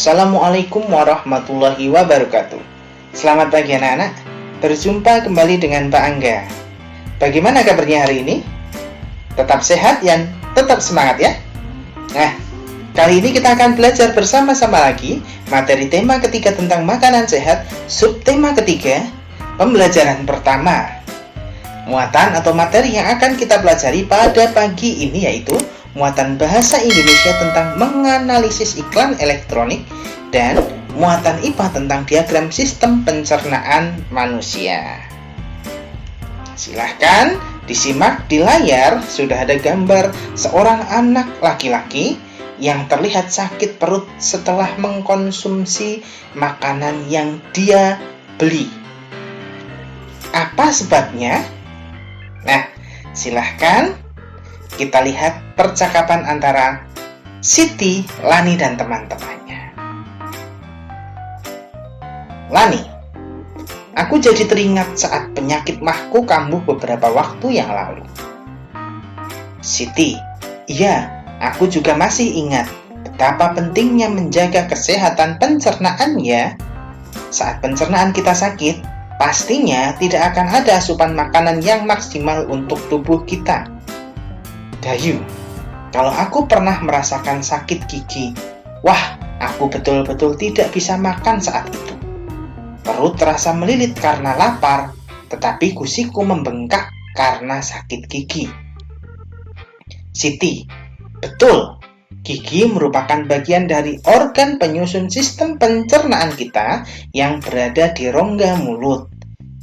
Assalamualaikum warahmatullahi wabarakatuh. Selamat pagi anak-anak. Berjumpa kembali dengan Pak Angga. Bagaimana kabarnya hari ini? Tetap sehat dan tetap semangat ya. Nah, kali ini kita akan belajar bersama-sama lagi materi tema ketiga tentang makanan sehat, subtema ketiga, pembelajaran pertama. Muatan atau materi yang akan kita pelajari pada pagi ini yaitu muatan bahasa Indonesia tentang menganalisis iklan elektronik dan muatan IPA tentang diagram sistem pencernaan manusia. Silahkan disimak di layar, sudah ada gambar seorang anak laki-laki yang terlihat sakit perut setelah mengkonsumsi makanan yang dia beli. Apa sebabnya? Nah, silahkan kita lihat percakapan antara Siti, Lani, dan teman-temannya. Lani, aku jadi teringat saat penyakit mahku kambuh beberapa waktu yang lalu. Siti, iya, aku juga masih ingat betapa pentingnya menjaga kesehatan pencernaan ya. Saat pencernaan kita sakit, pastinya tidak akan ada asupan makanan yang maksimal untuk tubuh kita. Dayu, kalau aku pernah merasakan sakit gigi, wah, aku betul-betul tidak bisa makan saat itu. Perut terasa melilit karena lapar, tetapi gusiku membengkak karena sakit gigi. Siti, betul, gigi merupakan bagian dari organ penyusun sistem pencernaan kita yang berada di rongga mulut.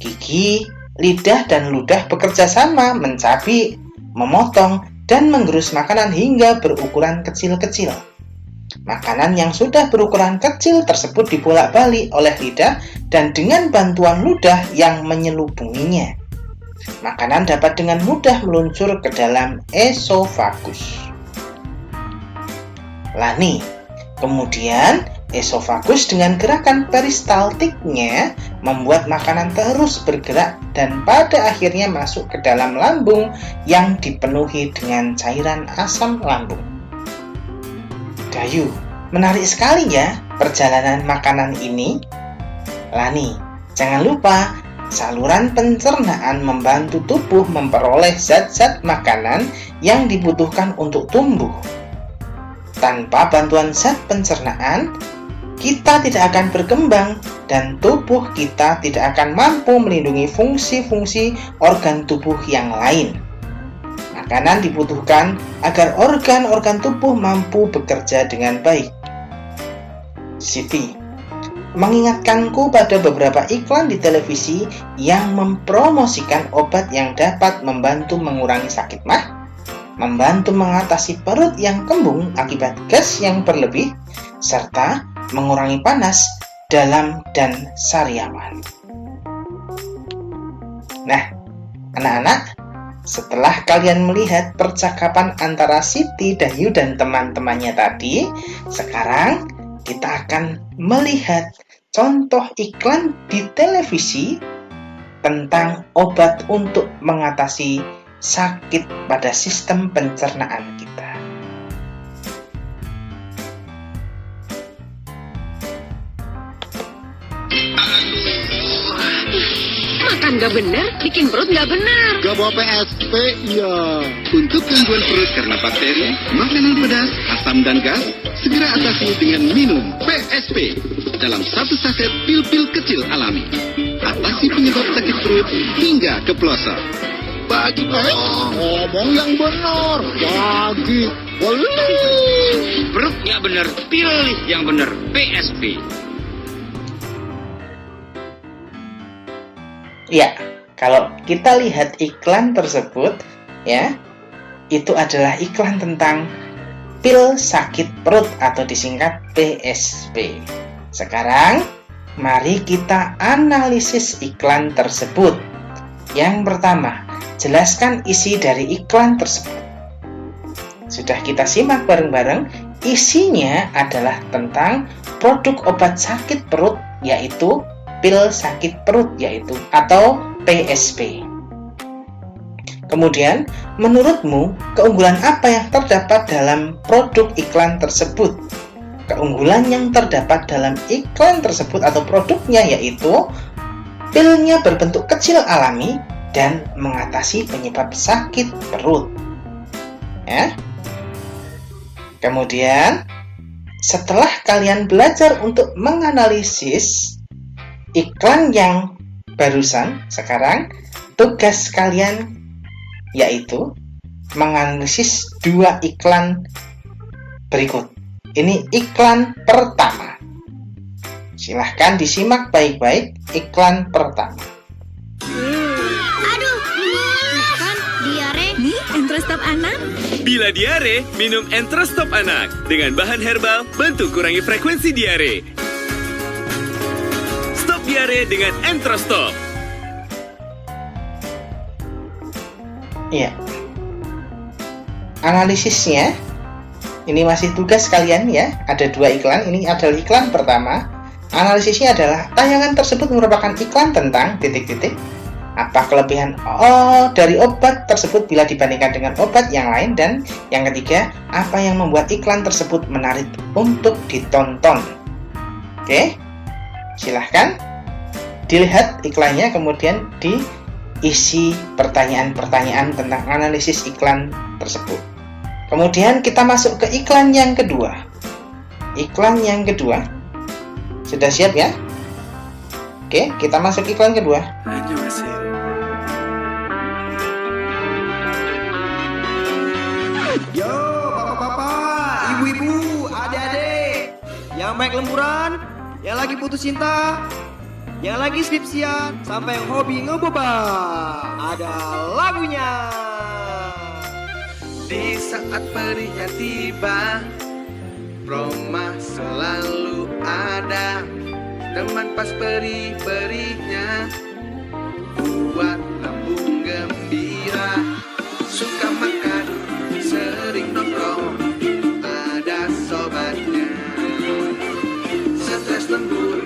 Gigi, lidah, dan ludah bekerja sama mencabik, memotong, dan menggerus makanan hingga berukuran kecil-kecil. Makanan yang sudah berukuran kecil tersebut dibolak-balik oleh lidah dan dengan bantuan ludah yang menyelubunginya. Makanan dapat dengan mudah meluncur ke dalam esofagus. Lani, kemudian esofagus dengan gerakan peristaltiknya membuat makanan terus bergerak dan pada akhirnya masuk ke dalam lambung yang dipenuhi dengan cairan asam lambung. Dayu, menarik sekali ya perjalanan makanan ini. Lani, jangan lupa saluran pencernaan membantu tubuh memperoleh zat-zat makanan yang dibutuhkan untuk tumbuh. Tanpa bantuan zat pencernaan, kita tidak akan berkembang dan tubuh kita tidak akan mampu melindungi fungsi-fungsi organ tubuh yang lain. Makanan dibutuhkan agar organ-organ tubuh mampu bekerja dengan baik. Siti, mengingatkanku pada beberapa iklan di televisi yang mempromosikan obat yang dapat membantu mengurangi sakit mah, membantu mengatasi perut yang kembung akibat gas yang berlebih, serta mengurangi panas dalam dan sariawan. Nah, anak-anak, setelah kalian melihat percakapan antara Siti, Dayu, dan teman-temannya tadi, sekarang kita akan melihat contoh iklan di televisi tentang obat untuk mengatasi sakit pada sistem pencernaan kita. Makan gak benar, bikin perut gak benar. Gak bawa PSP, ya. Untuk gangguan perut karena bakteri, makanan pedas, asam dan gas, segera atasi dengan minum PSP dalam satu saset pil-pil kecil alami. Atasi penyebab sakit perut hingga ke pelosok. Bagi ngomong yang benar, bagi beli. Perut gak benar, pilih yang benar, PSP. Ya, kalau kita lihat iklan tersebut, ya, itu adalah iklan tentang pil sakit perut atau disingkat PSP. Sekarang, mari kita analisis iklan tersebut. Yang pertama, jelaskan isi dari iklan tersebut. Sudah kita simak bareng-bareng, isinya adalah tentang produk obat sakit perut, yaitu pil sakit perut yaitu atau PSP. Kemudian, menurutmu keunggulan apa yang terdapat dalam produk iklan tersebut? keunggulan yang terdapat dalam iklan tersebut atau produknya yaitu pilnya berbentuk kecil alami dan mengatasi penyebab sakit perut. Ya. Kemudian, setelah kalian belajar untuk menganalisis iklan yang barusan, sekarang tugas kalian yaitu menganalisis 2 iklan berikut. Ini iklan pertama. Silahkan disimak baik-baik iklan pertama. Aduh, kan diare. Nih, Entrostop anak. Bila diare, minum Entrostop anak. Dengan bahan herbal, bantu kurangi frekuensi diare. Stop diare dengan Entrostop. Iya. Analisisnya, ini masih tugas kalian ya. Ada 2 iklan. Ini adalah iklan pertama. Analisisnya adalah tayangan tersebut merupakan iklan tentang titik-titik. Apa kelebihan dari obat tersebut bila dibandingkan dengan obat yang lain, dan yang ketiga, apa yang membuat iklan tersebut menarik untuk ditonton. Oke, silahkan dilihat iklannya, kemudian diisi pertanyaan-pertanyaan tentang analisis iklan tersebut. Kemudian kita masuk ke iklan yang kedua. Iklan yang kedua, sudah siap ya? Oke, kita masuk iklan kedua. Yo, bapak-bapak, ibu-ibu, adik-adik, yang baik lemburan, yang lagi putus cinta, yang lagi skripsian, sampai yang hobi ngebobak, ada lagunya. Di saat perihnya tiba, Roma selalu ada. Teman pas perih-perihnya, buat lambung gembira. Suka makan, sering nongkrong, ada sobatnya. Stres lembur,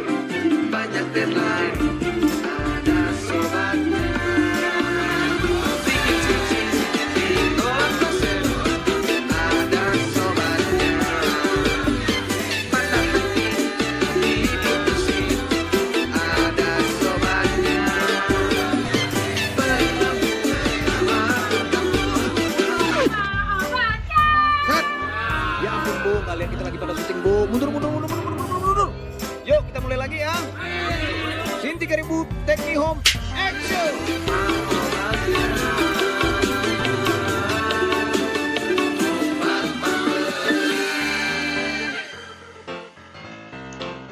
banyak deadline, ada sobatnya. Bikin skripsi, ditolak dosen, ada sobatnya. Patah hati, diputusin, ada sobatnya. Ya ampun Bu, kalian kita lagi pada syuting Bu. Mundur. Yuk kita mulai lagi ya. Scene 3000, take me home, action.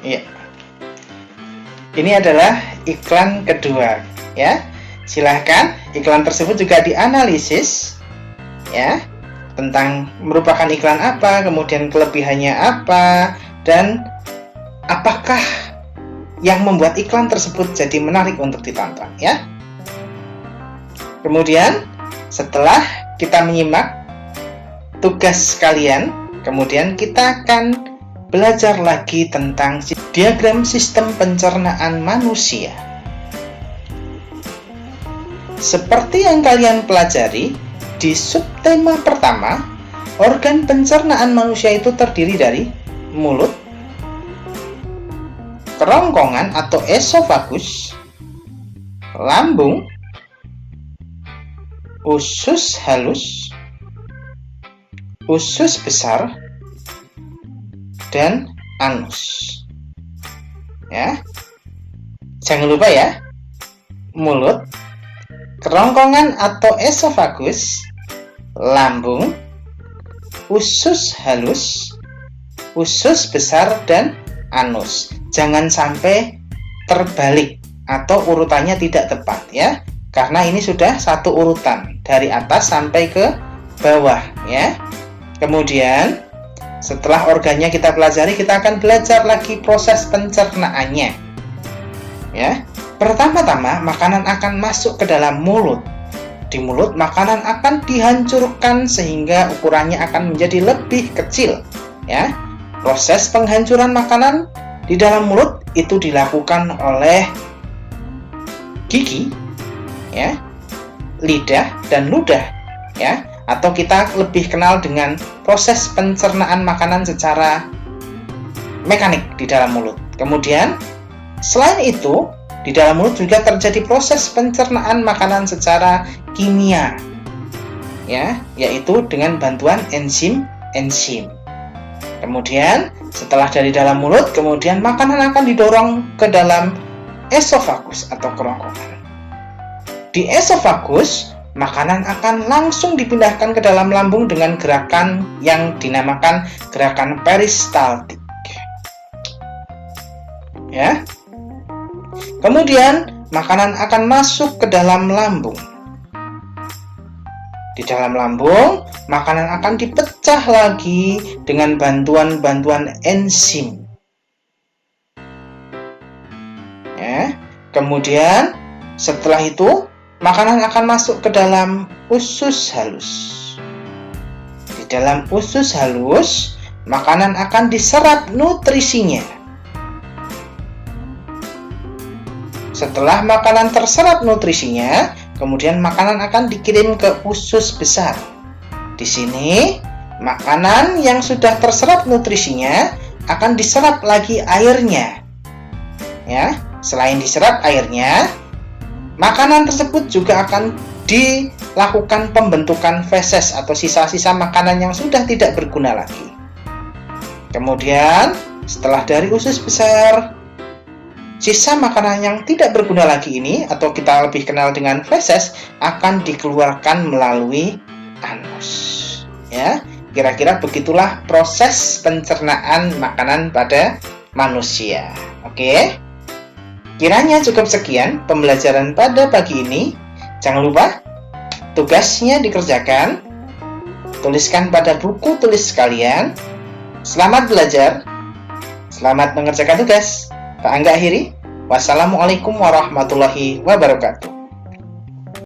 Iya. Ini adalah iklan kedua, ya. Silahkan iklan tersebut juga dianalisis, ya, tentang merupakan iklan apa, kemudian kelebihannya apa, dan apakah yang membuat iklan tersebut jadi menarik untuk ditonton, ya. Kemudian setelah kita menyimak tugas kalian, kemudian kita akan belajar lagi tentang diagram sistem pencernaan manusia. Seperti yang kalian pelajari di subtema pertama, organ pencernaan manusia itu terdiri dari mulut, kerongkongan atau esofagus, lambung, usus halus, usus besar, dan anus. Ya, jangan lupa ya, mulut, kerongkongan atau esofagus, lambung, usus halus, usus besar, dan anus. Jangan sampai terbalik atau urutannya tidak tepat ya, karena ini sudah satu urutan dari atas sampai ke bawah ya. Kemudian setelah organnya kita pelajari, kita akan belajar lagi proses pencernaannya ya. Pertama-tama makanan akan masuk ke dalam mulut. Di mulut makanan akan dihancurkan sehingga ukurannya akan menjadi lebih kecil ya. Proses penghancuran makanan di dalam mulut itu dilakukan oleh gigi ya, lidah, dan ludah ya, atau kita lebih kenal dengan proses pencernaan makanan secara mekanik di dalam mulut. Kemudian selain itu, di dalam mulut juga terjadi proses pencernaan makanan secara kimia, ya, yaitu dengan bantuan enzim. Kemudian setelah dari dalam mulut, kemudian makanan akan didorong ke dalam esofagus atau kerongkongan. Di esofagus, makanan akan langsung dipindahkan ke dalam lambung dengan gerakan yang dinamakan gerakan peristaltik. Ya. Kemudian makanan akan masuk ke dalam lambung. Di dalam lambung, makanan akan dipecah lagi dengan bantuan enzim. Ya. Kemudian setelah itu, makanan akan masuk ke dalam usus halus. Di dalam usus halus, makanan akan diserap nutrisinya. Setelah makanan terserap nutrisinya, kemudian makanan akan dikirim ke usus besar. Di sini, makanan yang sudah terserap nutrisinya akan diserap lagi airnya. Ya, selain diserap airnya, makanan tersebut juga akan dilakukan pembentukan feses atau sisa-sisa makanan yang sudah tidak berguna lagi. Kemudian, setelah dari usus besar, sisa makanan yang tidak berguna lagi ini, atau kita lebih kenal dengan feses, akan dikeluarkan melalui anus. Ya, kira-kira begitulah proses pencernaan makanan pada manusia. Oke? Kiranya cukup sekian pembelajaran pada pagi ini. Jangan lupa, tugasnya dikerjakan. Tuliskan pada buku tulis kalian. Selamat belajar. Selamat mengerjakan tugas. Pak Angga akhiri. Wassalamualaikum warahmatullahi wabarakatuh.